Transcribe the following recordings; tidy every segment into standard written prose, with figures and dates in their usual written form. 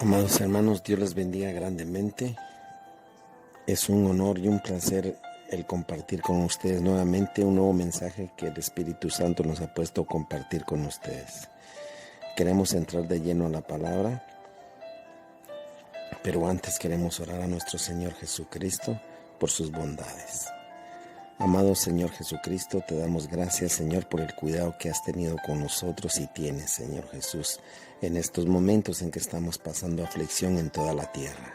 Amados hermanos, Dios les bendiga grandemente. Es un honor y un placer el compartir con ustedes nuevamente un nuevo mensaje que el Espíritu Santo nos ha puesto a compartir con ustedes. Queremos entrar de lleno a la palabra, pero antes queremos orar a nuestro Señor Jesucristo por sus bondades. Amado Señor Jesucristo, te damos gracias, Señor, por el cuidado que has tenido con nosotros y tienes, Señor Jesús, en estos momentos en que estamos pasando aflicción en toda la tierra.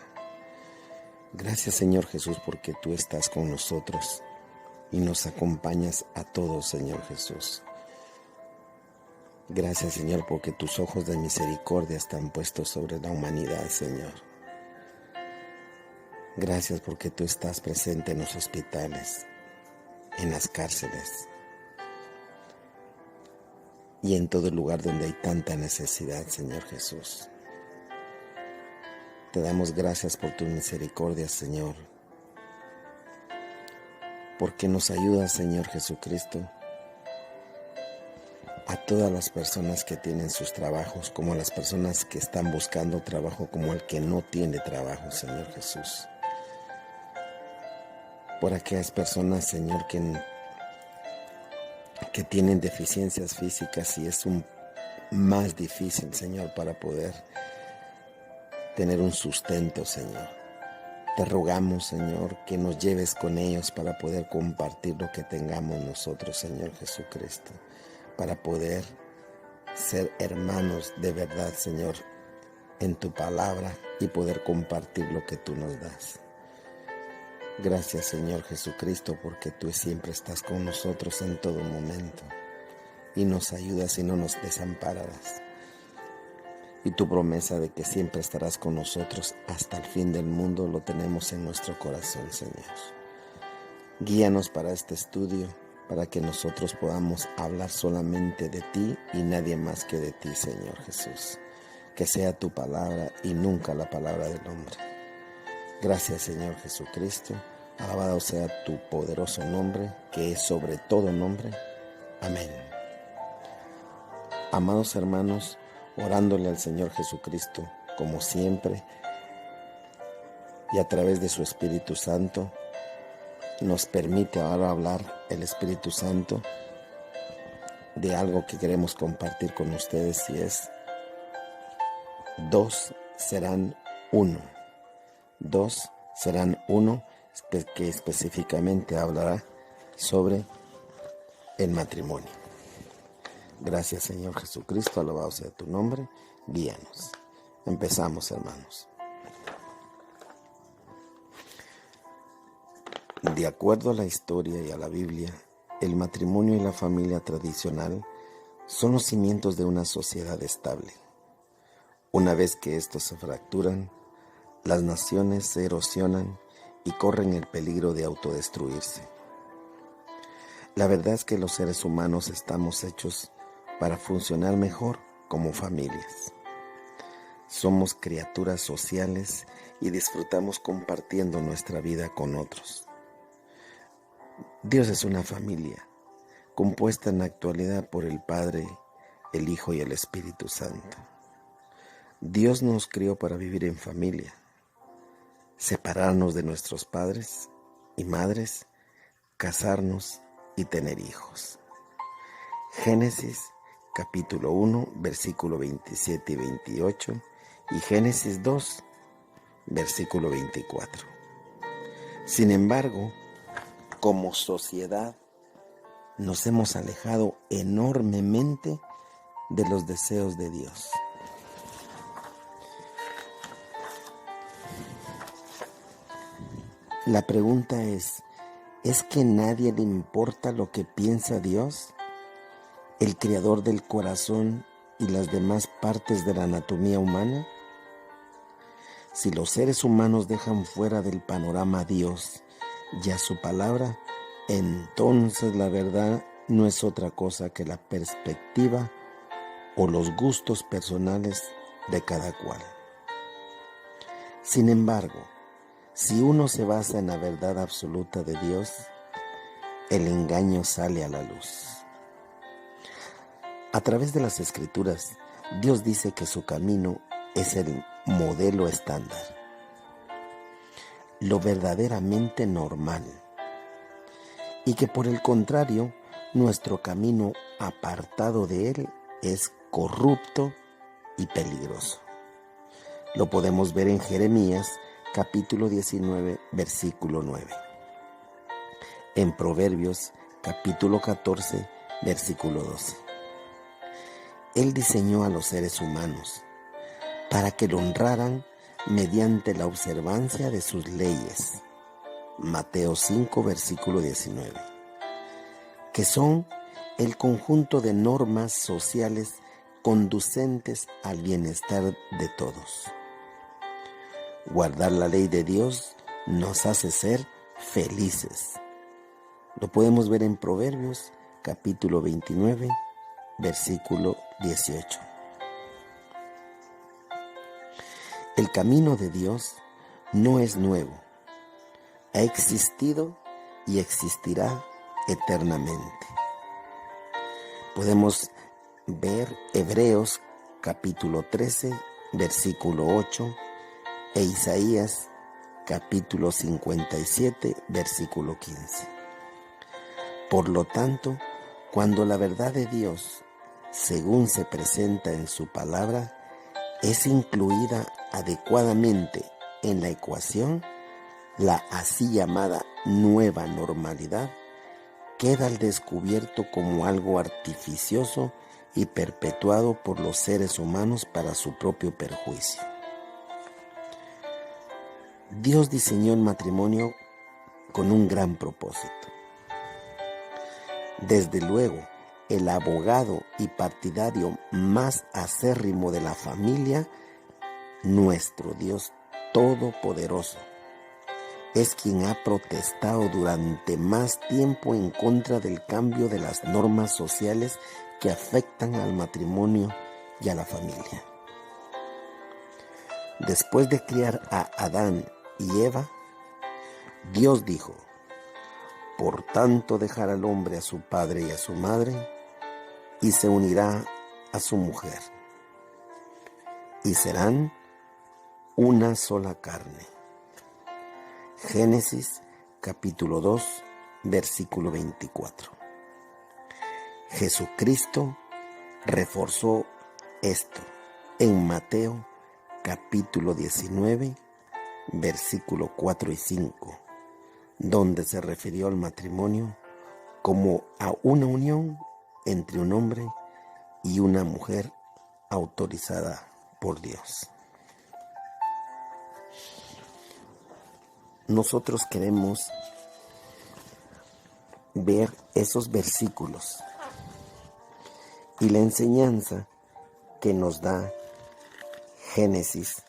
Gracias, Señor Jesús, porque tú estás con nosotros y nos acompañas a todos, Señor Jesús. Gracias, Señor, porque tus ojos de misericordia están puestos sobre la humanidad, Señor. Gracias porque tú estás presente en los hospitales, en las cárceles y en todo lugar donde hay tanta necesidad, Señor Jesús. Te damos gracias por tu misericordia, Señor, porque nos ayudas, Señor Jesucristo, a todas las personas que tienen sus trabajos, como a las personas que están buscando trabajo, como el que no tiene trabajo, Señor Jesús. Por aquellas personas, Señor, que tienen deficiencias físicas y es más difícil, Señor, para poder tener un sustento, Señor. Te rogamos, Señor, que nos lleves con ellos para poder compartir lo que tengamos nosotros, Señor Jesucristo, para poder ser hermanos de verdad, Señor, en tu palabra y poder compartir lo que tú nos das. Gracias, Señor Jesucristo, porque tú siempre estás con nosotros en todo momento y nos ayudas y no nos desampararás. Y tu promesa de que siempre estarás con nosotros hasta el fin del mundo lo tenemos en nuestro corazón, Señor. Guíanos para este estudio, para que nosotros podamos hablar solamente de ti y nadie más que de ti, Señor Jesús. Que sea tu palabra y nunca la palabra del hombre. Gracias, Señor Jesucristo. Alabado sea tu poderoso nombre, que es sobre todo nombre. Amén. Amados hermanos, orándole al Señor Jesucristo, como siempre, y a través de su Espíritu Santo, nos permite ahora hablar el Espíritu Santo de algo que queremos compartir con ustedes, y es: dos serán uno. Dos serán uno, que específicamente hablará sobre el matrimonio. Gracias, Señor Jesucristo, alabado sea tu nombre, guíanos. Empezamos, hermanos. De acuerdo a la historia y a la Biblia, el matrimonio y la familia tradicional son los cimientos de una sociedad estable. Una vez que estos se fracturan, las naciones se erosionan y corren el peligro de autodestruirse. La verdad es que los seres humanos estamos hechos para funcionar mejor como familias. Somos criaturas sociales y disfrutamos compartiendo nuestra vida con otros. Dios es una familia, compuesta en la actualidad por el Padre, el Hijo y el Espíritu Santo. Dios nos crió para vivir en familia, separarnos de nuestros padres y madres, casarnos y tener hijos. Génesis capítulo 1, versículo 27 y 28 y Génesis 2, versículo 24. Sin embargo, como sociedad, nos hemos alejado enormemente de los deseos de Dios. La pregunta ¿es que a nadie le importa lo que piensa Dios, el creador del corazón y las demás partes de la anatomía humana? Si los seres humanos dejan fuera del panorama a Dios y a su palabra, entonces la verdad no es otra cosa que la perspectiva o los gustos personales de cada cual. Sin embargo, si uno se basa en la verdad absoluta de Dios, el engaño sale a la luz. A través de las Escrituras, Dios dice que su camino es el modelo estándar, lo verdaderamente normal, y que por el contrario, nuestro camino apartado de Él es corrupto y peligroso. Lo podemos ver en Jeremías capítulo 19, versículo 9. En Proverbios capítulo 14, versículo 12. Él diseñó a los seres humanos para que lo honraran mediante la observancia de sus leyes. Mateo 5, versículo 19. Que son el conjunto de normas sociales conducentes al bienestar de todos. Guardar la ley de Dios nos hace ser felices. Lo podemos ver en Proverbios capítulo 29, versículo 18. El camino de Dios no es nuevo. Ha existido y existirá eternamente. Podemos ver Hebreos capítulo 13, versículo 8 e Isaías capítulo 57, versículo 15. Por lo tanto, cuando la verdad de Dios, según se presenta en su palabra, es incluida adecuadamente en la ecuación, la así llamada nueva normalidad queda al descubierto como algo artificioso y perpetuado por los seres humanos para su propio perjuicio. Dios diseñó el matrimonio con un gran propósito. Desde luego, el abogado y partidario más acérrimo de la familia, nuestro Dios Todopoderoso, es quien ha protestado durante más tiempo en contra del cambio de las normas sociales que afectan al matrimonio y a la familia. Después de criar a Adán y Eva, Dios dijo: por tanto dejará al hombre a su padre y a su madre, y se unirá a su mujer, y serán una sola carne. Génesis capítulo 2, versículo 24. Jesucristo reforzó esto en Mateo capítulo 19, versículo 4 y 5, donde se refirió al matrimonio como a una unión entre un hombre y una mujer autorizada por Dios. Nosotros queremos ver esos versículos y la enseñanza que nos da Génesis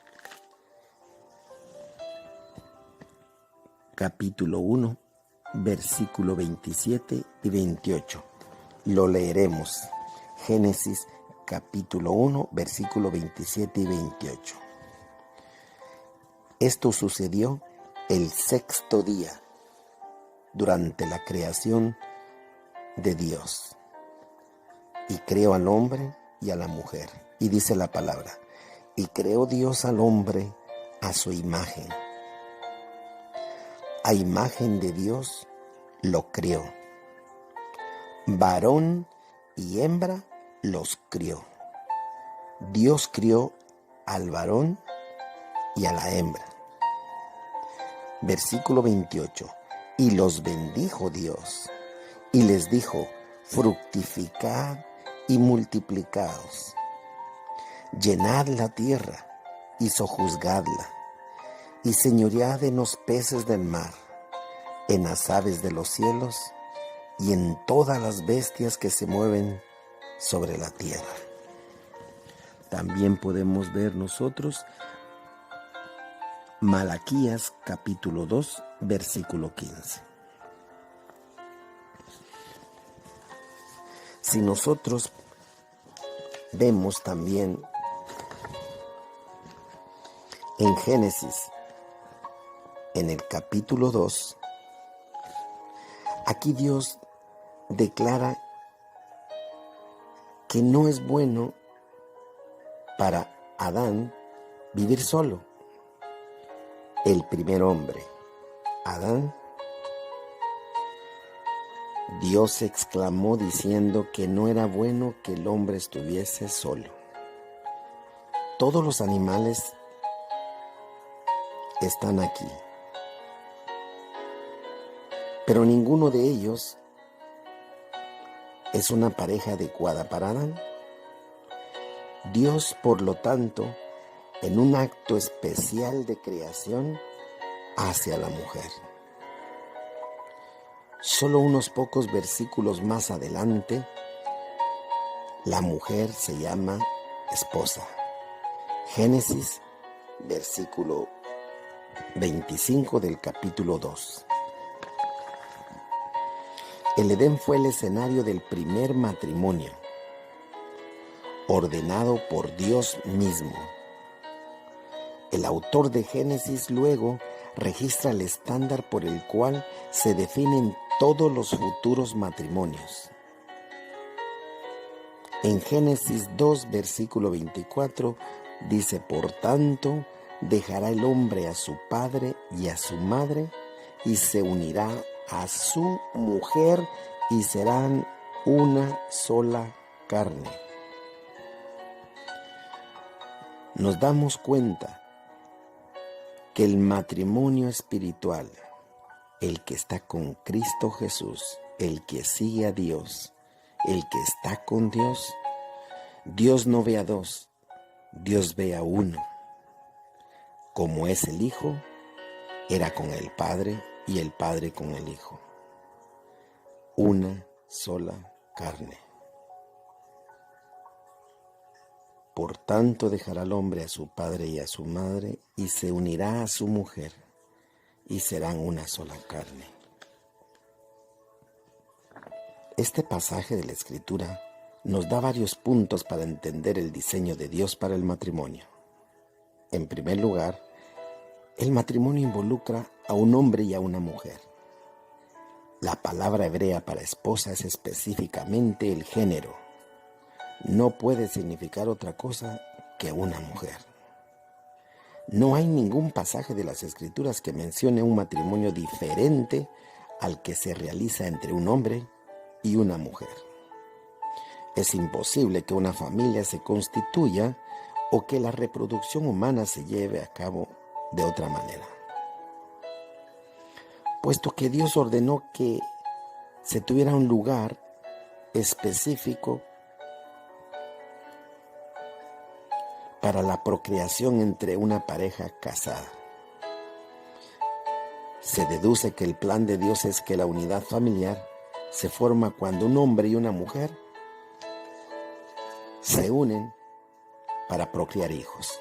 capítulo 1, versículo 27 y 28. Lo leeremos. Génesis capítulo 1, versículo 27 y 28. Esto sucedió el sexto día, durante la creación de Dios. Y creó al hombre y a la mujer. Y dice la palabra: y creó Dios al hombre a su imagen. A imagen de Dios lo crió. Varón y hembra los crió. Dios crió al varón y a la hembra. Versículo 28. Y los bendijo Dios, y les dijo: fructificad y multiplicaos, llenad la tierra y sojuzgadla, y señoread en los peces del mar, en las aves de los cielos, y en todas las bestias que se mueven sobre la tierra. También podemos ver nosotros Malaquías capítulo 2, versículo 15. Si nosotros vemos también en Génesis, en el capítulo 2, aquí Dios declara que no es bueno para Adán vivir solo. El primer hombre, Adán, Dios exclamó diciendo que no era bueno que el hombre estuviese solo. Todos los animales están aquí, pero ninguno de ellos es una pareja adecuada para Adán. Dios, por lo tanto, en un acto especial de creación, hace a la mujer. Solo unos pocos versículos más adelante, la mujer se llama esposa. Génesis, versículo 25 del capítulo 2. El Edén fue el escenario del primer matrimonio, ordenado por Dios mismo. El autor de Génesis luego registra el estándar por el cual se definen todos los futuros matrimonios. En Génesis 2, versículo 24, dice: por tanto, dejará el hombre a su padre y a su madre, y se unirá a su mujer, y serán una sola carne. Nos damos cuenta que el matrimonio espiritual, el que está con Cristo Jesús, el que sigue a Dios, el que está con Dios, Dios no ve a dos, Dios ve a uno. Como es el Hijo, era con el Padre y el Padre con el Hijo. Una sola carne. Por tanto, dejará el hombre a su padre y a su madre, y se unirá a su mujer, y serán una sola carne. Este pasaje de la Escritura nos da varios puntos para entender el diseño de Dios para el matrimonio. En primer lugar, el matrimonio involucra a un hombre y a una mujer. La palabra hebrea para esposa es específicamente el género. No puede significar otra cosa que una mujer. No hay ningún pasaje de las Escrituras que mencione un matrimonio diferente al que se realiza entre un hombre y una mujer. Es imposible que una familia se constituya o que la reproducción humana se lleve a cabo de otra manera. Puesto que Dios ordenó que se tuviera un lugar específico para la procreación entre una pareja casada. Se deduce que el plan de Dios es que la unidad familiar se forma cuando un hombre y una mujer se unen para procrear hijos.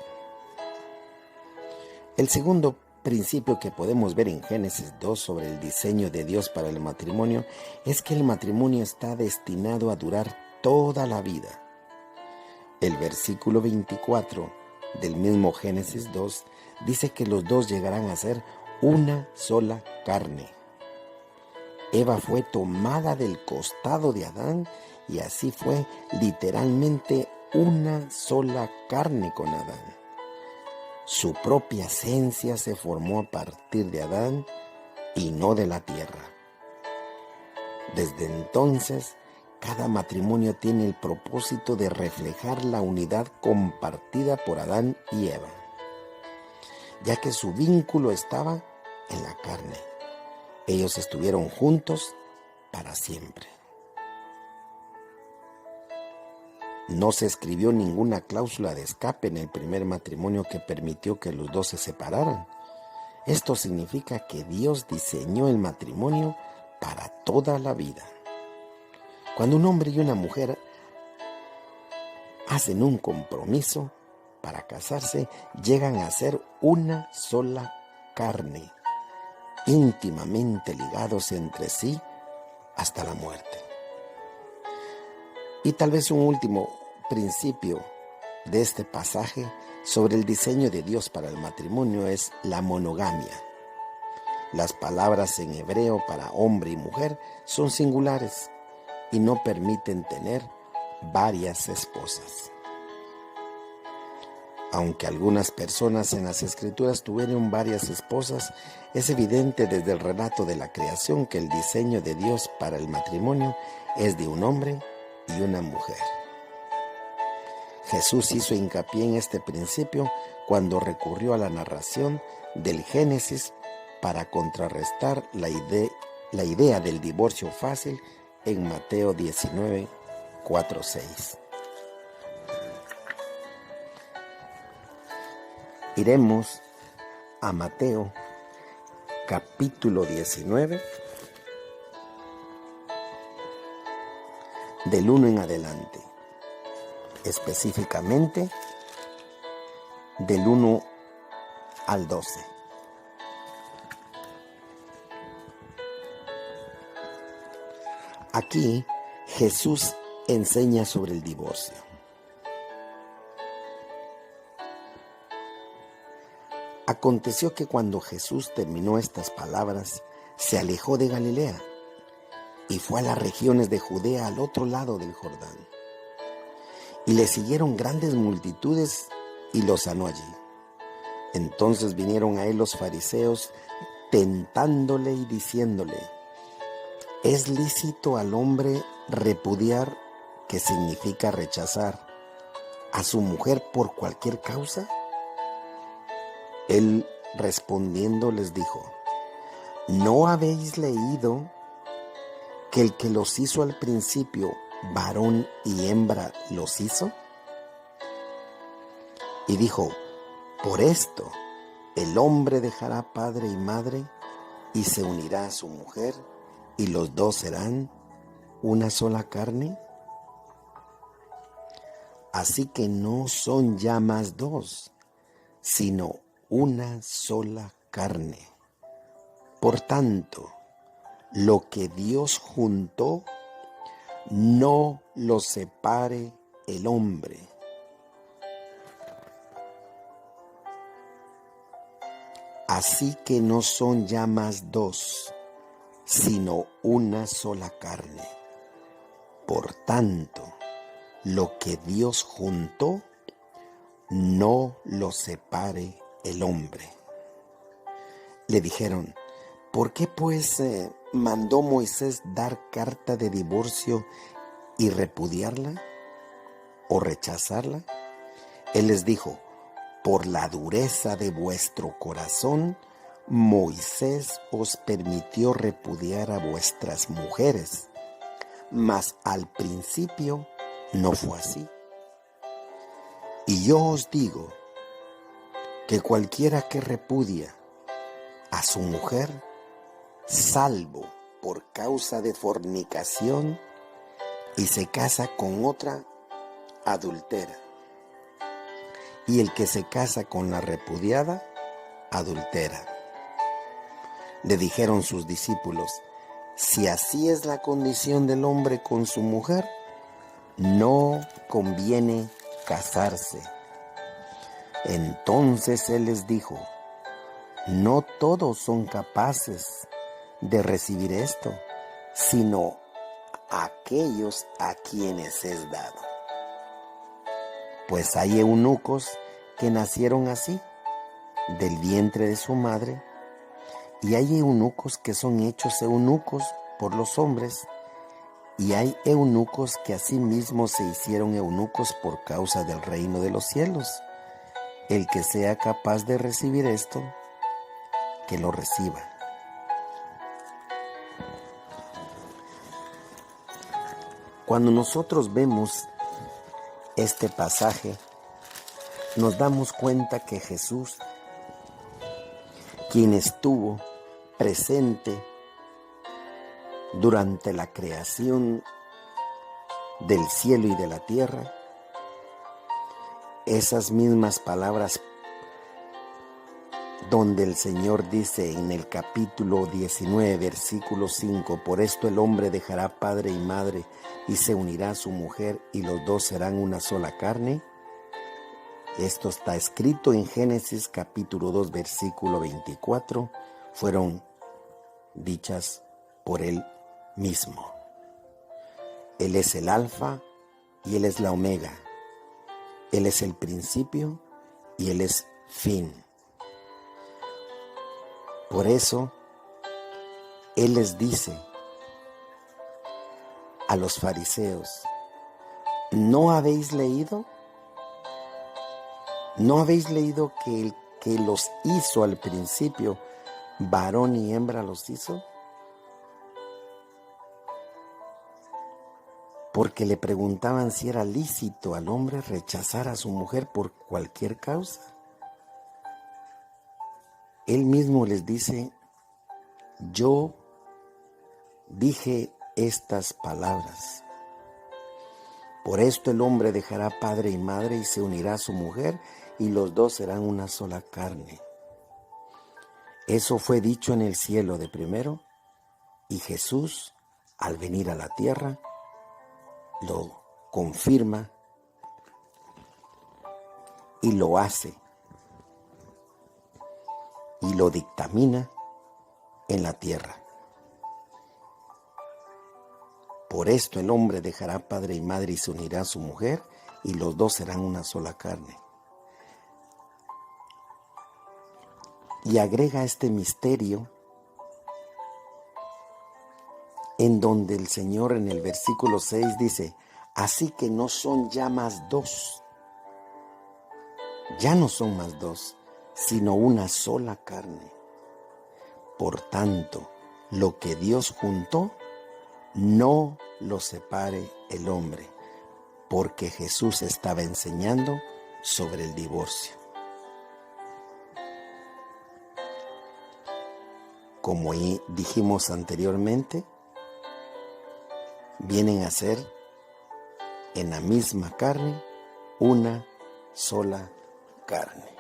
El segundo principio que podemos ver en Génesis 2 sobre el diseño de Dios para el matrimonio es que el matrimonio está destinado a durar toda la vida. El versículo 24 del mismo Génesis 2 dice que los dos llegarán a ser una sola carne. Eva fue tomada del costado de Adán y así fue literalmente una sola carne con Adán. Su propia esencia se formó a partir de Adán y no de la tierra. Desde entonces, cada matrimonio tiene el propósito de reflejar la unidad compartida por Adán y Eva, ya que su vínculo estaba en la carne. Ellos estuvieron juntos para siempre. No se escribió ninguna cláusula de escape en el primer matrimonio que permitió que los dos se separaran. Esto significa que Dios diseñó el matrimonio para toda la vida. Cuando un hombre y una mujer hacen un compromiso para casarse, llegan a ser una sola carne, íntimamente ligados entre sí hasta la muerte. Y tal vez un último principio de este pasaje sobre el diseño de Dios para el matrimonio es la monogamia. Las palabras en hebreo para hombre y mujer son singulares y no permiten tener varias esposas. Aunque algunas personas en las Escrituras tuvieron varias esposas, es evidente desde el relato de la creación que el diseño de Dios para el matrimonio es de un hombre y una mujer. Jesús hizo hincapié en este principio cuando recurrió a la narración del Génesis para contrarrestar la idea del divorcio fácil en Mateo 19, 4, 6. Iremos a Mateo capítulo 19, del 1 en adelante, específicamente del 1 al 12. Aquí Jesús enseña sobre el divorcio. Aconteció que cuando Jesús terminó estas palabras, se alejó de Galilea y fue a las regiones de Judea al otro lado del Jordán. Y le siguieron grandes multitudes y lo sanó allí. Entonces vinieron a él los fariseos, tentándole y diciéndole: ¿es lícito al hombre repudiar, que significa rechazar, a su mujer por cualquier causa? Él respondiendo les dijo: ¿no habéis leído que el que los hizo al principio, varón y hembra los hizo? Y dijo: por esto el hombre dejará padre y madre y se unirá a su mujer, y los dos serán una sola carne. Así que no son ya más dos, sino una sola carne. Por tanto, lo que Dios juntó, no lo separe el hombre. Así que no son ya más dos, sino una sola carne. Por tanto, lo que Dios juntó, no lo separe el hombre. Le dijeron: ¿por qué pues mandó Moisés dar carta de divorcio y repudiarla o rechazarla? Él les dijo: por la dureza de vuestro corazón, Moisés os permitió repudiar a vuestras mujeres, mas al principio no fue así. Y yo os digo que cualquiera que repudia a su mujer, salvo por causa de fornicación, y se casa con otra, adultera. Y el que se casa con la repudiada, adultera. Le dijeron sus discípulos: si así es la condición del hombre con su mujer, no conviene casarse. Entonces él les dijo: no todos son capaces de recibir esto, sino aquellos a quienes es dado. Pues hay eunucos que nacieron así, del vientre de su madre, y hay eunucos que son hechos eunucos por los hombres, y hay eunucos que asimismo se hicieron eunucos por causa del reino de los cielos. El que sea capaz de recibir esto, que lo reciba. Cuando nosotros vemos este pasaje, nos damos cuenta que Jesús, quien estuvo presente durante la creación del cielo y de la tierra, esas mismas palabras donde el Señor dice en el capítulo 19, versículo 5, por esto el hombre dejará padre y madre y se unirá a su mujer y los dos serán una sola carne. Esto está escrito en Génesis capítulo 2, versículo 24, fueron dichas por Él mismo. Él es el alfa y Él es la omega. Él es el principio y Él es fin. Por eso, Él les dice a los fariseos, ¿no habéis leído? ¿No habéis leído que el que los hizo al principio, varón y hembra los hizo? Porque le preguntaban si era lícito al hombre rechazar a su mujer por cualquier causa. Él mismo les dice, yo dije estas palabras. Por esto el hombre dejará padre y madre y se unirá a su mujer y los dos serán una sola carne. Eso fue dicho en el cielo de primero y Jesús, al venir a la tierra, lo confirma y lo hace y lo dictamina en la tierra. Por esto el hombre dejará padre y madre y se unirá a su mujer y los dos serán una sola carne. Y agrega este misterio en donde el Señor en el versículo 6 dice, así que no son ya más dos, ya no son más dos, sino una sola carne. Por tanto, lo que Dios juntó, no lo separe el hombre, porque Jesús estaba enseñando sobre el divorcio. Como dijimos anteriormente, vienen a ser en la misma carne una sola carne.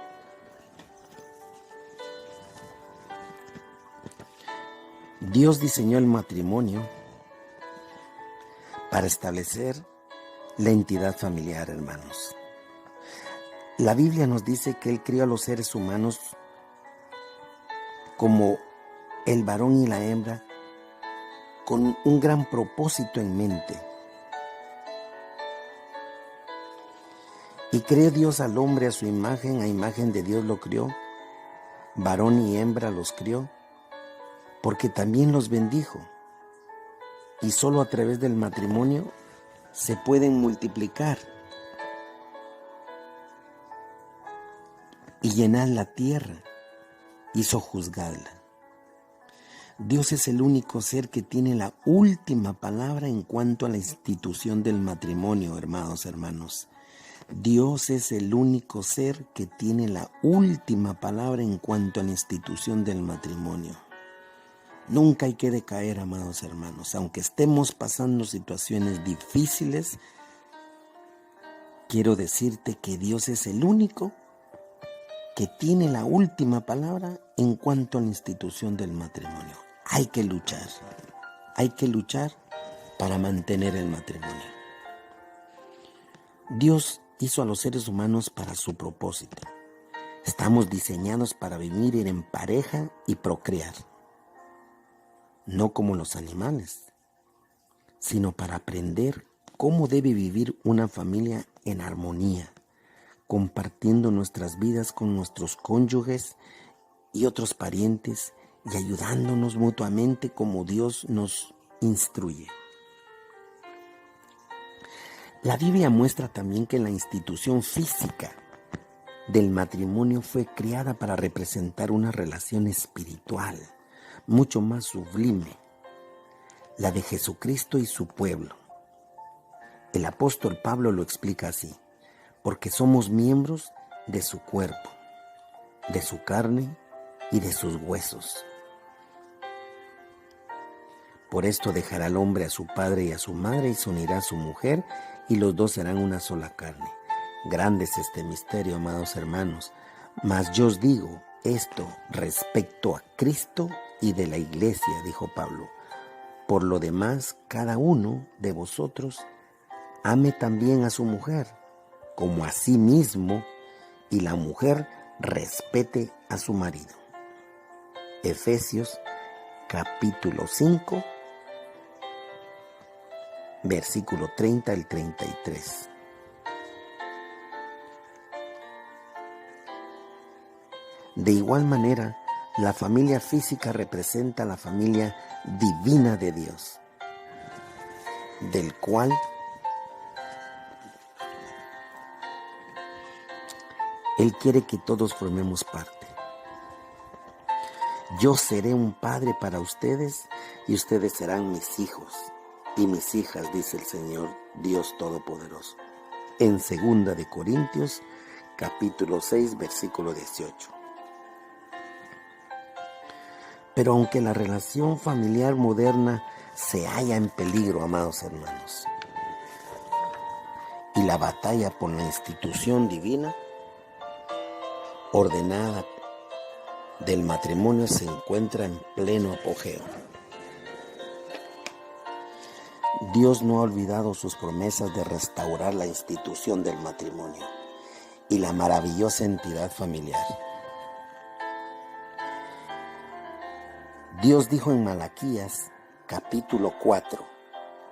Dios diseñó el matrimonio para establecer la entidad familiar, hermanos. La Biblia nos dice que Él crió a los seres humanos como el varón y la hembra con un gran propósito en mente. Y creó Dios al hombre a su imagen, a imagen de Dios lo crió, varón y hembra los crió, porque también los bendijo. Y solo a través del matrimonio se pueden multiplicar y llenar la tierra y sojuzgarla. Dios es el único ser que tiene la última palabra en cuanto a la institución del matrimonio, hermanos. Dios es el único ser que tiene la última palabra en cuanto a la institución del matrimonio. Nunca hay que decaer, amados hermanos. Aunque estemos pasando situaciones difíciles, quiero decirte que Dios es el único que tiene la última palabra en cuanto a la institución del matrimonio. Hay que luchar para mantener el matrimonio. Dios hizo a los seres humanos para su propósito. Estamos diseñados para vivir en pareja y procrear. No como los animales, sino para aprender cómo debe vivir una familia en armonía, compartiendo nuestras vidas con nuestros cónyuges y otros parientes y ayudándonos mutuamente como Dios nos instruye. La Biblia muestra también que la institución física del matrimonio fue creada para representar una relación espiritual mucho más sublime, la de Jesucristo y su pueblo. El apóstol Pablo lo explica así, porque somos miembros de su cuerpo, de su carne y de sus huesos. Por esto dejará el hombre a su padre y a su madre y se unirá a su mujer y los dos serán una sola carne. Grande es este misterio, amados hermanos, mas yo os digo esto respecto a Cristo y de la iglesia, dijo Pablo. Por lo demás, cada uno de vosotros ame también a su mujer, como a sí mismo, y la mujer respete a su marido. Efesios capítulo 5, versículo 30 al 33. De igual manera, la familia física representa la familia divina de Dios, del cual Él quiere que todos formemos parte. Yo seré un padre para ustedes y ustedes serán mis hijos y mis hijas, dice el Señor Dios Todopoderoso. En 2 de Corintios, capítulo 6, versículo 18. Pero aunque la relación familiar moderna se halla en peligro, amados hermanos, y la batalla por la institución divina ordenada del matrimonio se encuentra en pleno apogeo. Dios no ha olvidado sus promesas de restaurar la institución del matrimonio y la maravillosa entidad familiar. Dios dijo en Malaquías, capítulo 4,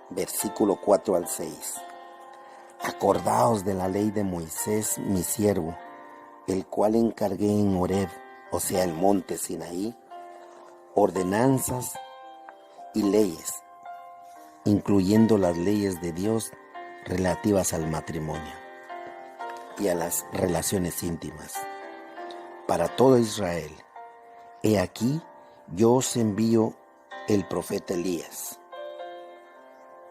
versículo 4 al 6, acordaos de la ley de Moisés, mi siervo, el cual encargué en Horeb, o sea, el monte Sinaí, ordenanzas y leyes, incluyendo las leyes de Dios relativas al matrimonio y a las relaciones íntimas. Para todo Israel, he aquí, yo os envío el profeta Elías,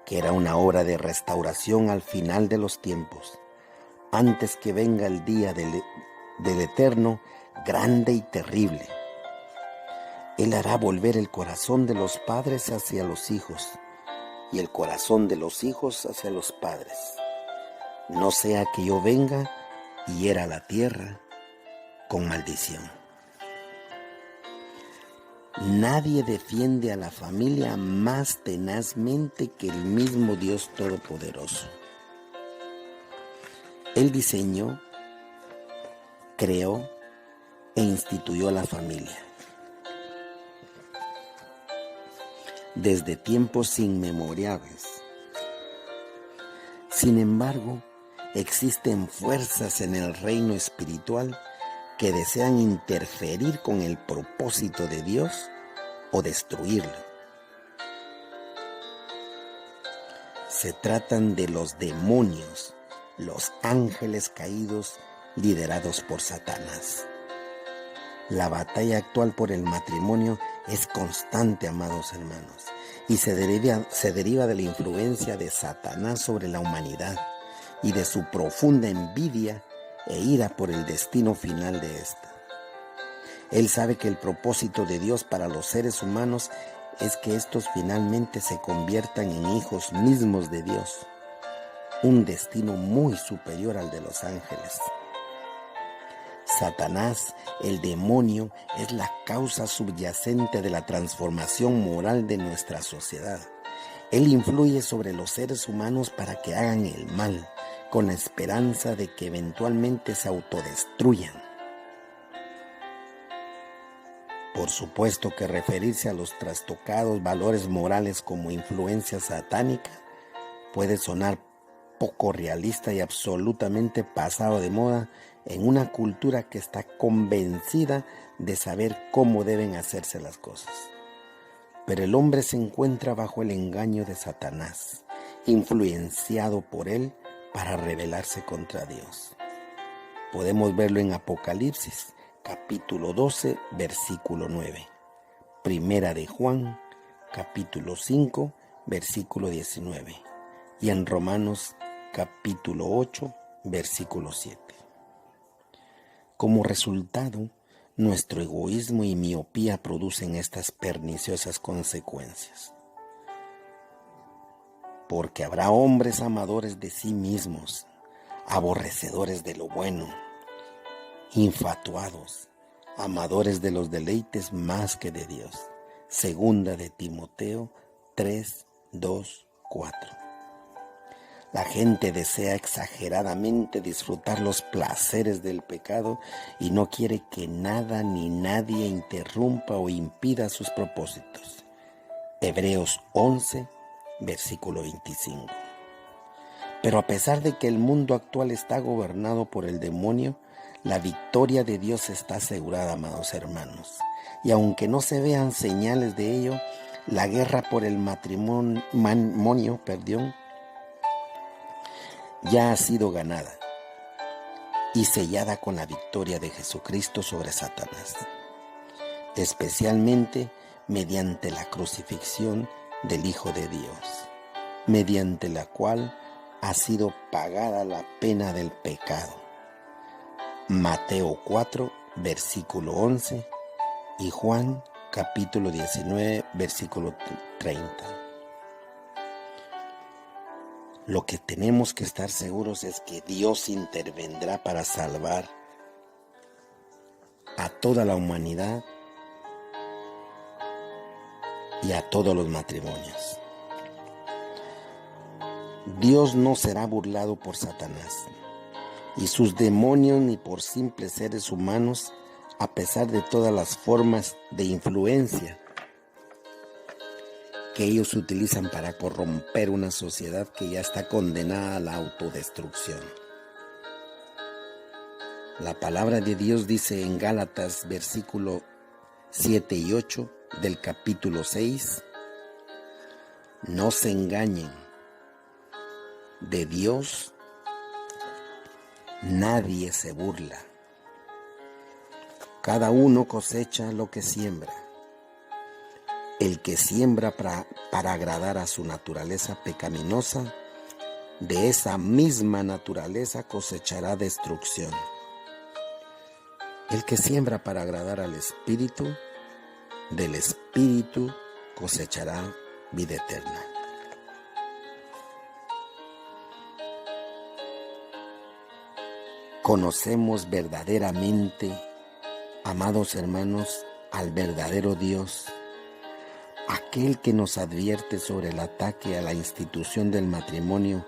que era una obra de restauración al final de los tiempos, antes que venga el día del Eterno, grande y terrible. Él hará volver el corazón de los padres hacia los hijos, y el corazón de los hijos hacia los padres. No sea que yo venga y hiera la tierra con maldición. Nadie defiende a la familia más tenazmente que el mismo Dios Todopoderoso. Él diseñó, creó e instituyó la familia. Desde tiempos inmemoriales. Sin embargo, existen fuerzas en el reino espiritual que desean interferir con el propósito de Dios o destruirlo. Se tratan de los demonios, los ángeles caídos liderados por Satanás. La batalla actual por el matrimonio es constante, amados hermanos, y se deriva de la influencia de Satanás sobre la humanidad y de su profunda envidia e ira por el destino final de esta. Él sabe que el propósito de Dios para los seres humanos es que estos finalmente se conviertan en hijos mismos de Dios, un destino muy superior al de los ángeles. Satanás, el demonio, es la causa subyacente de la transformación moral de nuestra sociedad. Él influye sobre los seres humanos para que hagan el mal, con la esperanza de que eventualmente se autodestruyan. Por supuesto que referirse a los trastocados valores morales como influencia satánica puede sonar poco realista y absolutamente pasado de moda en una cultura que está convencida de saber cómo deben hacerse las cosas. Pero el hombre se encuentra bajo el engaño de Satanás, influenciado por él para rebelarse contra Dios. Podemos verlo en Apocalipsis, capítulo 12, versículo 9. Primera de Juan, capítulo 5, versículo 19. Y en Romanos, capítulo 8, versículo 7. Como resultado, nuestro egoísmo y miopía producen estas perniciosas consecuencias. Porque habrá hombres amadores de sí mismos, aborrecedores de lo bueno, infatuados, amadores de los deleites más que de Dios. Segunda de Timoteo 3, 2, 4. La gente desea exageradamente disfrutar los placeres del pecado y no quiere que nada ni nadie interrumpa o impida sus propósitos. Hebreos 11, versículo 25. Pero a pesar de que el mundo actual está gobernado por el demonio, la victoria de Dios está asegurada, amados hermanos. Y aunque no se vean señales de ello, la guerra por el matrimonio, ya ha sido ganada y sellada con la victoria de Jesucristo sobre Satanás, especialmente mediante la crucifixión del Hijo de Dios, mediante la cual ha sido pagada la pena del pecado. Mateo 4, versículo 11 y Juan capítulo 19, versículo 30. Lo que tenemos que estar seguros es que Dios intervendrá para salvar a toda la humanidad y a todos los matrimonios. Dios no será burlado por Satanás y sus demonios ni por simples seres humanos, a pesar de todas las formas de influencia que ellos utilizan para corromper una sociedad que ya está condenada a la autodestrucción. La palabra de Dios dice en Gálatas versículo 7 y 8 del capítulo 6, no se engañen, de Dios nadie se burla. Cada uno cosecha lo que siembra. El que siembra para agradar a su naturaleza pecaminosa, de esa misma naturaleza cosechará destrucción. El que siembra para agradar al Espíritu, del Espíritu cosechará vida eterna. Conocemos verdaderamente, amados hermanos, al verdadero Dios, aquel que nos advierte sobre el ataque a la institución del matrimonio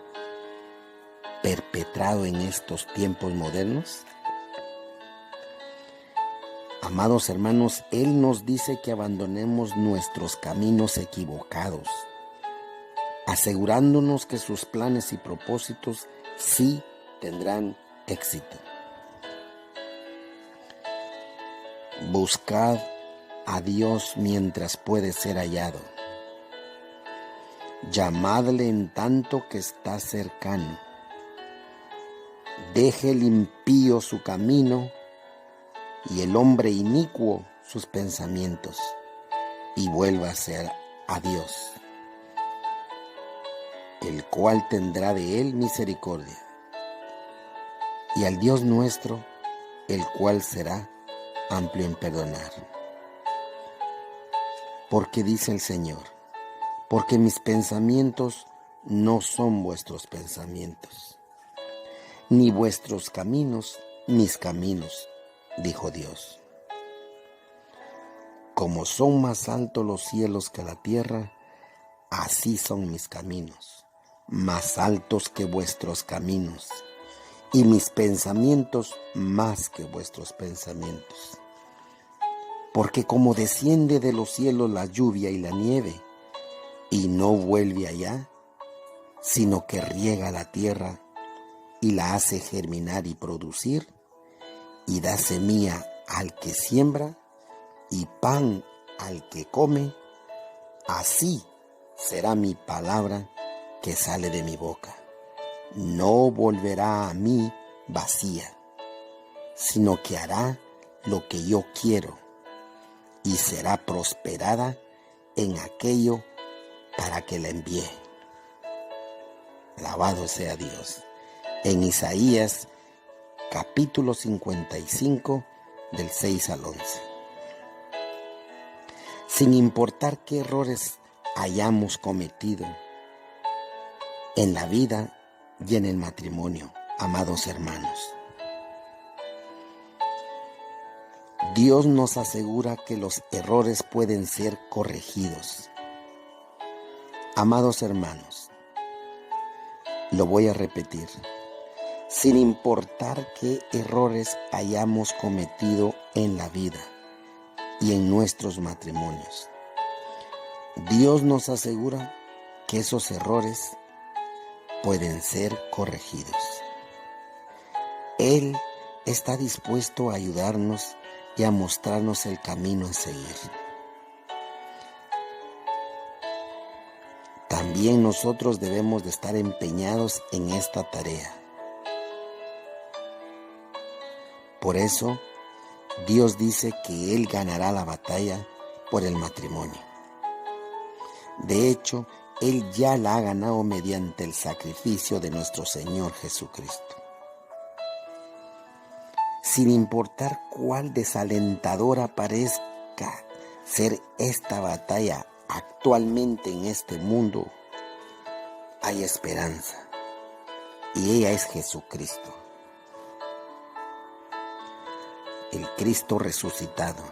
perpetrado en estos tiempos modernos. Amados hermanos, Él nos dice que abandonemos nuestros caminos equivocados, asegurándonos que sus planes y propósitos sí tendrán éxito. Buscad a Dios mientras puede ser hallado. Llamadle en tanto que está cercano. Deje el impío su camino y el hombre inicuo sus pensamientos, y vuélvase a Dios, el cual tendrá de él misericordia, y al Dios nuestro, el cual será amplio en perdonar. Porque dice el Señor, porque mis pensamientos no son vuestros pensamientos, ni vuestros caminos mis caminos, dijo Dios. Como son más altos los cielos que la tierra, así son mis caminos, más altos que vuestros caminos, y mis pensamientos más que vuestros pensamientos. Porque como desciende de los cielos la lluvia y la nieve, y no vuelve allá, sino que riega la tierra y la hace germinar y producir, y da semilla al que siembra y pan al que come, así será mi palabra que sale de mi boca. No volverá a mí vacía, sino que hará lo que yo quiero, y será prosperada en aquello para que la envíe. Alabado sea Dios. En Isaías capítulo 55 del 6 al 11. Sin importar qué errores hayamos cometido en la vida y en el matrimonio, amados hermanos, Dios nos asegura que los errores pueden ser corregidos. Amados hermanos, lo voy a repetir. Sin importar qué errores hayamos cometido en la vida y en nuestros matrimonios, Dios nos asegura que esos errores pueden ser corregidos. Él está dispuesto a ayudarnos y a mostrarnos el camino a seguir. También nosotros debemos de estar empeñados en esta tarea. Por eso, Dios dice que Él ganará la batalla por el matrimonio. De hecho, Él ya la ha ganado mediante el sacrificio de nuestro Señor Jesucristo. Sin importar cuál desalentadora parezca ser esta batalla actualmente en este mundo, hay esperanza, y ella es Jesucristo, el Cristo resucitado,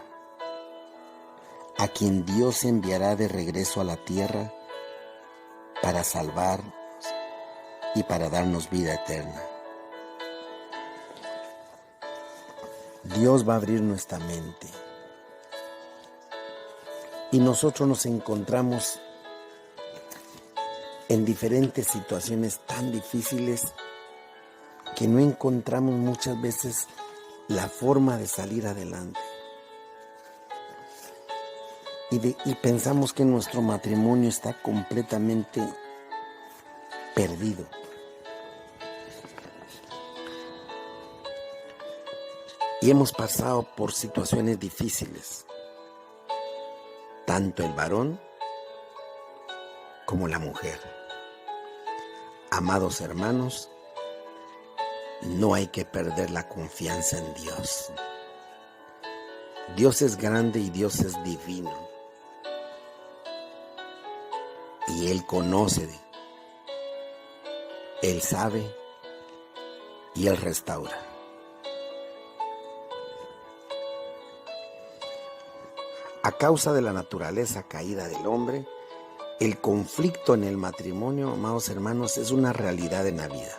a quien Dios enviará de regreso a la tierra para salvarnos y para darnos vida eterna. Dios va a abrir nuestra mente y nosotros nos encontramos en diferentes situaciones tan difíciles que no encontramos muchas veces la forma de salir adelante. Y pensamos que nuestro matrimonio está completamente perdido. Y hemos pasado por situaciones difíciles, tanto el varón como la mujer. Amados hermanos, no hay que perder la confianza en Dios. Dios es grande y Dios es divino. Y Él conoce, Él sabe y Él restaura. A causa de la naturaleza caída del hombre, el conflicto en el matrimonio, amados hermanos, es una realidad en la vida.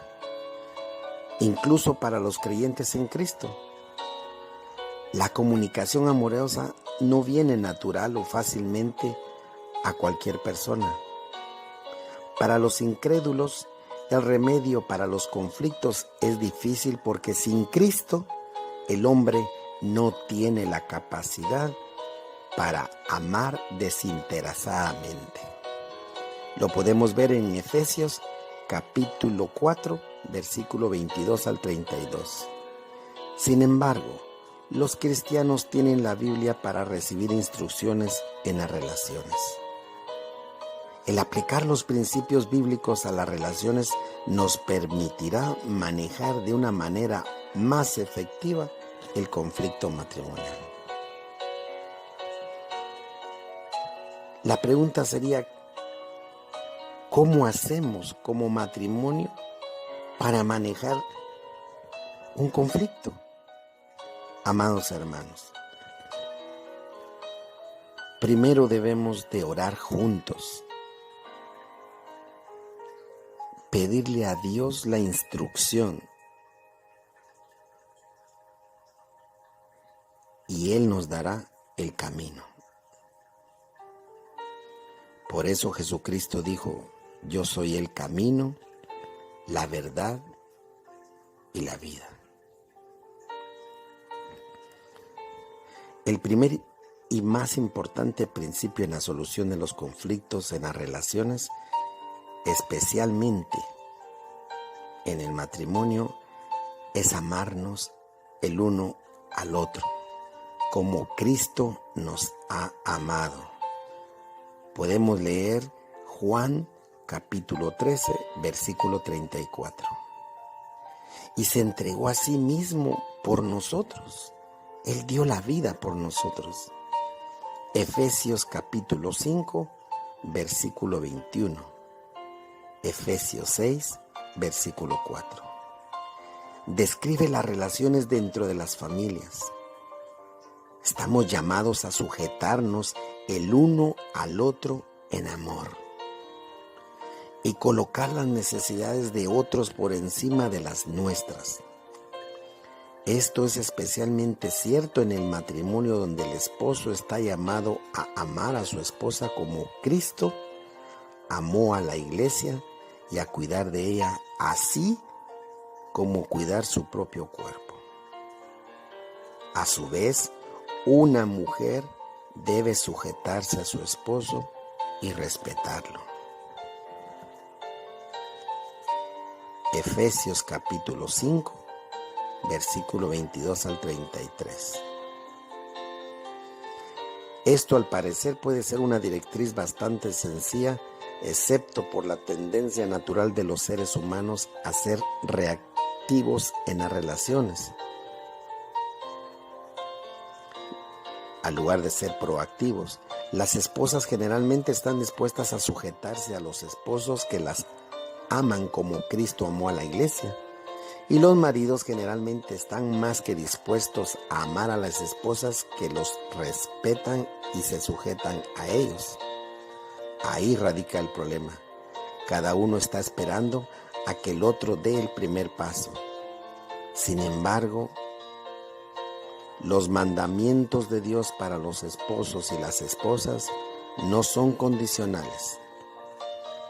Incluso para los creyentes en Cristo. La comunicación amorosa no viene natural o fácilmente a cualquier persona. Para los incrédulos, el remedio para los conflictos es difícil porque sin Cristo, el hombre no tiene la capacidad para amar desinteresadamente. Lo podemos ver en Efesios capítulo 4, versículo 22 al 32. Sin embargo, los cristianos tienen la Biblia para recibir instrucciones en las relaciones. El aplicar los principios bíblicos a las relaciones nos permitirá manejar de una manera más efectiva el conflicto matrimonial. La pregunta sería, ¿cómo hacemos como matrimonio para manejar un conflicto? Amados hermanos, primero debemos de orar juntos, pedirle a Dios la instrucción y Él nos dará el camino. Por eso Jesucristo dijo, yo soy el camino, la verdad y la vida. El primer y más importante principio en la solución de los conflictos en las relaciones, especialmente en el matrimonio, es amarnos el uno al otro, como Cristo nos ha amado. Podemos leer Juan capítulo 13, versículo 34. Y se entregó a sí mismo por nosotros. Él dio la vida por nosotros. Efesios capítulo 5, versículo 21. Efesios 6, versículo 4. Describe las relaciones dentro de las familias. Estamos llamados a sujetarnos el uno al otro en amor y colocar las necesidades de otros por encima de las nuestras. Esto es especialmente cierto en el matrimonio donde el esposo está llamado a amar a su esposa como Cristo amó a la iglesia y a cuidar de ella, así como cuidar su propio cuerpo. A su vez, una mujer debe sujetarse a su esposo y respetarlo. Efesios capítulo 5, versículo 22 al 33. Esto al parecer puede ser una directriz bastante sencilla, excepto por la tendencia natural de los seres humanos a ser reactivos en las relaciones, al lugar de ser proactivos. Las esposas generalmente están dispuestas a sujetarse a los esposos que las aman como Cristo amó a la iglesia. Y los maridos generalmente están más que dispuestos a amar a las esposas que los respetan y se sujetan a ellos. Ahí radica el problema. Cada uno está esperando a que el otro dé el primer paso. Sin embargo, los mandamientos de Dios para los esposos y las esposas no son condicionales.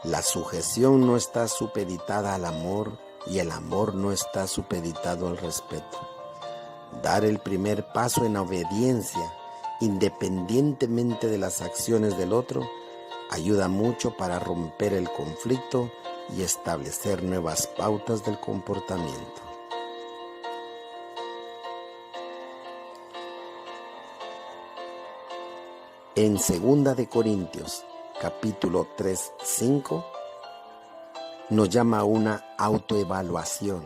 La sujeción no está supeditada al amor y el amor no está supeditado al respeto. Dar el primer paso en obediencia, independientemente de las acciones del otro, ayuda mucho para romper el conflicto y establecer nuevas pautas del comportamiento. En 2 de Corintios, capítulo 3, 5, nos llama a una autoevaluación.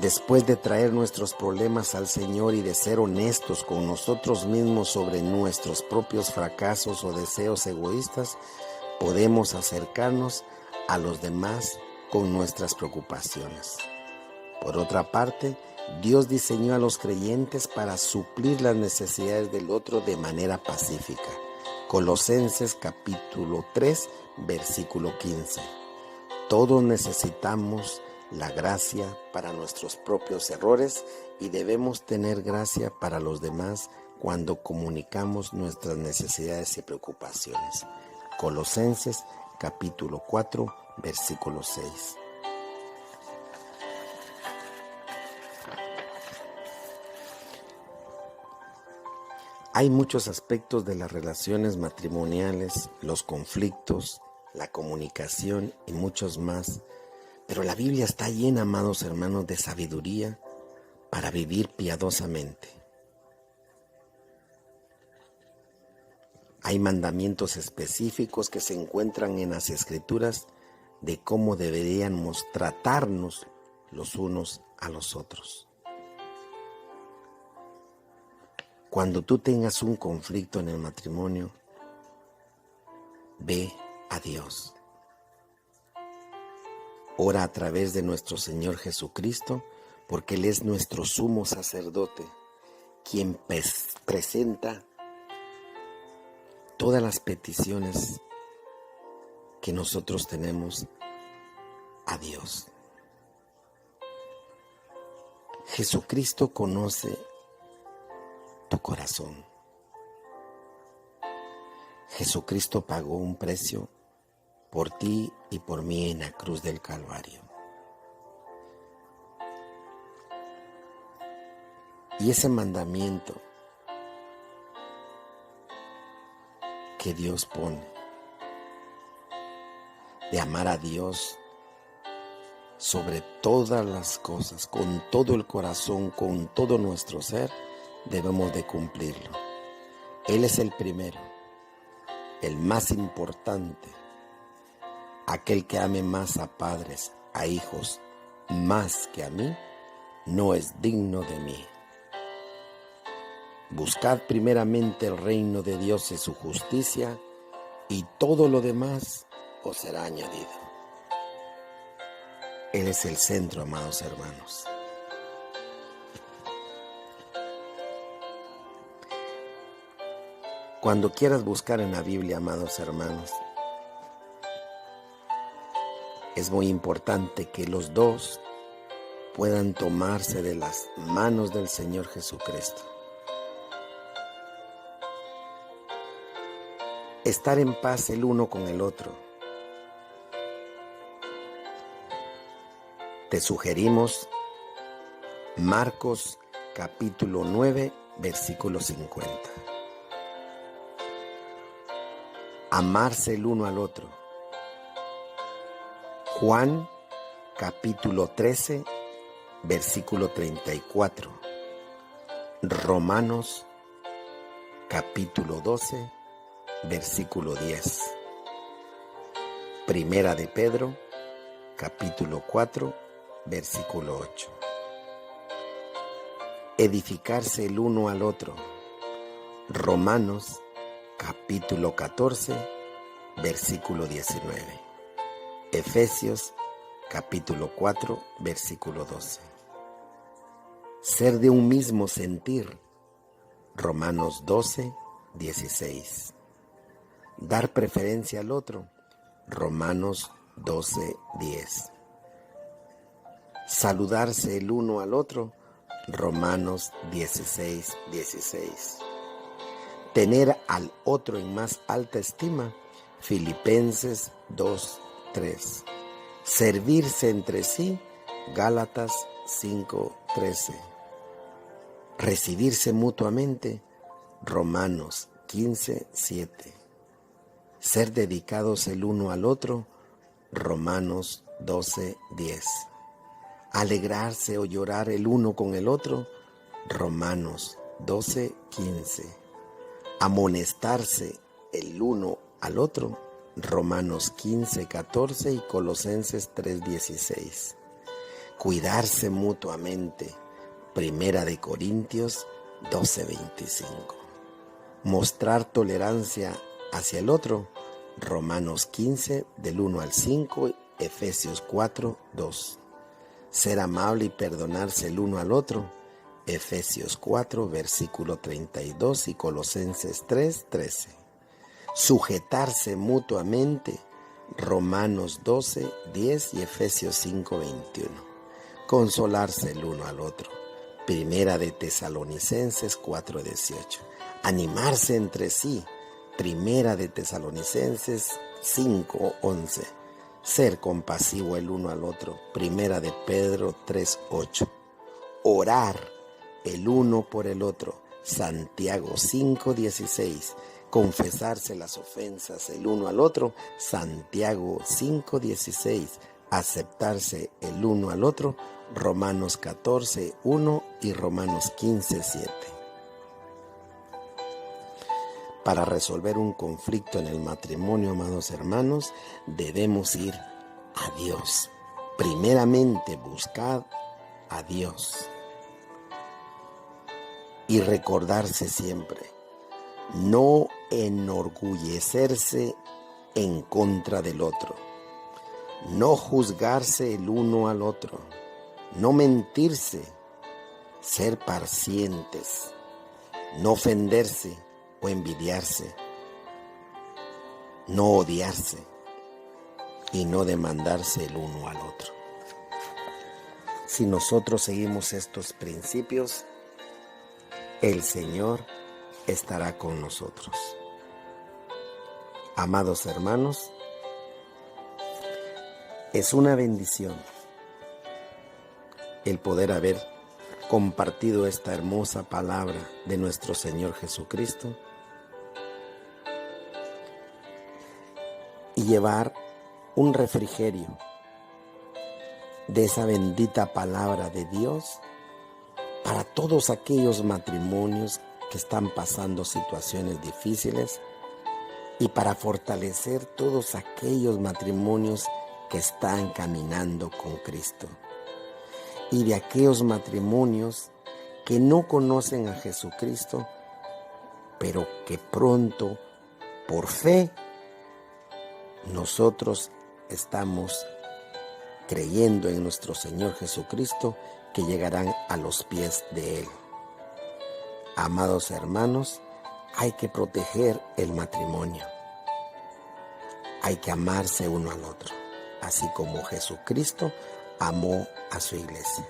Después de traer nuestros problemas al Señor y de ser honestos con nosotros mismos sobre nuestros propios fracasos o deseos egoístas, podemos acercarnos a los demás con nuestras preocupaciones. Por otra parte, Dios diseñó a los creyentes para suplir las necesidades del otro de manera pacífica. Colosenses capítulo 3, versículo 15. Todos necesitamos la gracia para nuestros propios errores y debemos tener gracia para los demás cuando comunicamos nuestras necesidades y preocupaciones. Colosenses capítulo 4, versículo 6. Hay muchos aspectos de las relaciones matrimoniales, los conflictos, la comunicación y muchos más, pero la Biblia está llena, amados hermanos, de sabiduría para vivir piadosamente. Hay mandamientos específicos que se encuentran en las Escrituras de cómo deberíamos tratarnos los unos a los otros. Cuando tú tengas un conflicto en el matrimonio, ve a Dios. Ora a través de nuestro Señor Jesucristo, porque Él es nuestro sumo sacerdote, quien presenta todas las peticiones que nosotros tenemos a Dios. Jesucristo conoce tu corazón. Jesucristo pagó un precio por ti y por mí en la cruz del Calvario. Y ese mandamiento que Dios pone de amar a Dios sobre todas las cosas, con todo el corazón, con todo nuestro ser, debemos de cumplirlo. Él es el primero, el más importante, aquel que ame más a padres, a hijos, más que a mí, no es digno de mí. Buscad primeramente el reino de Dios y su justicia, y todo lo demás os será añadido. Él es el centro, amados hermanos. Cuando quieras buscar en la Biblia, amados hermanos, es muy importante que los dos puedan tomarse de las manos del Señor Jesucristo. Estar en paz el uno con el otro. Te sugerimos Marcos capítulo 9, versículo 50. Amarse el uno al otro. Juan capítulo 13, versículo 34. Romanos capítulo 12, versículo 10. Primera de Pedro capítulo 4, versículo 8. Edificarse el uno al otro. Romanos capítulo 14, versículo 19. Efesios capítulo 4, versículo 12. Ser de un mismo sentir. Romanos 12, 16. Dar preferencia al otro. Romanos 12, 10. Saludarse el uno al otro. Romanos 16, 16. Tener al otro en más alta estima. Filipenses 2, 3. Servirse entre sí. Gálatas 5, 13. Recibirse mutuamente. Romanos 15, 7. Ser dedicados el uno al otro. Romanos 12, 10. Alegrarse o llorar el uno con el otro. Romanos 12, 15. Amonestarse el uno al otro. Romanos 15, 14 y Colosenses 3, 16. Cuidarse mutuamente. Primera de Corintios 12, 25. Mostrar tolerancia hacia el otro. Romanos 15, del 1 al 5, Efesios 4, 2. Ser amable y perdonarse el uno al otro. Efesios 4, versículo 32 y Colosenses 3, 13. Sujetarse mutuamente. Romanos 12, 10 y Efesios 5, 21. Consolarse el uno al otro. Primera de Tesalonicenses 4, 18. Animarse entre sí. Primera de Tesalonicenses 5, 11. Ser compasivo el uno al otro. Primera de Pedro 3, 8. Orar el uno por el otro. Santiago 5, 16. Confesarse las ofensas el uno al otro. Santiago 5, 16. Aceptarse el uno al otro. Romanos 14, 1 y Romanos 15, 7. Para resolver un conflicto en el matrimonio, amados hermanos, debemos ir a Dios. Primeramente, buscad a Dios. Y recordarse siempre, no enorgullecerse en contra del otro. No juzgarse el uno al otro. No mentirse. Ser pacientes. No ofenderse o envidiarse, no odiarse y no demandarse el uno al otro. Si nosotros seguimos estos principios, el Señor estará con nosotros. Amados hermanos, es una bendición el poder haber compartido esta hermosa palabra de nuestro Señor Jesucristo y llevar un refrigerio de esa bendita palabra de Dios para todos aquellos matrimonios que están pasando situaciones difíciles y para fortalecer todos aquellos matrimonios que están caminando con Cristo. Y de aquellos matrimonios que no conocen a Jesucristo, pero que pronto, por fe, nosotros estamos creyendo en nuestro Señor Jesucristo, que llegarán a los pies de Él. Amados hermanos, hay que proteger el matrimonio. Hay que amarse uno al otro, así como Jesucristo amó a su iglesia.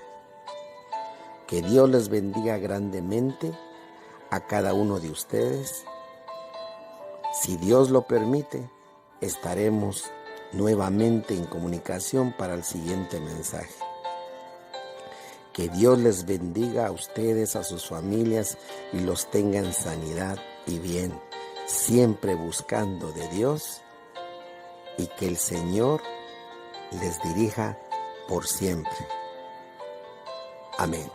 Que Dios les bendiga grandemente a cada uno de ustedes. Si Dios lo permite, estaremos nuevamente en comunicación para el siguiente mensaje. Que Dios les bendiga a ustedes, a sus familias y los tenga en sanidad y bien, siempre buscando de Dios, y que el Señor les dirija por siempre. Amén.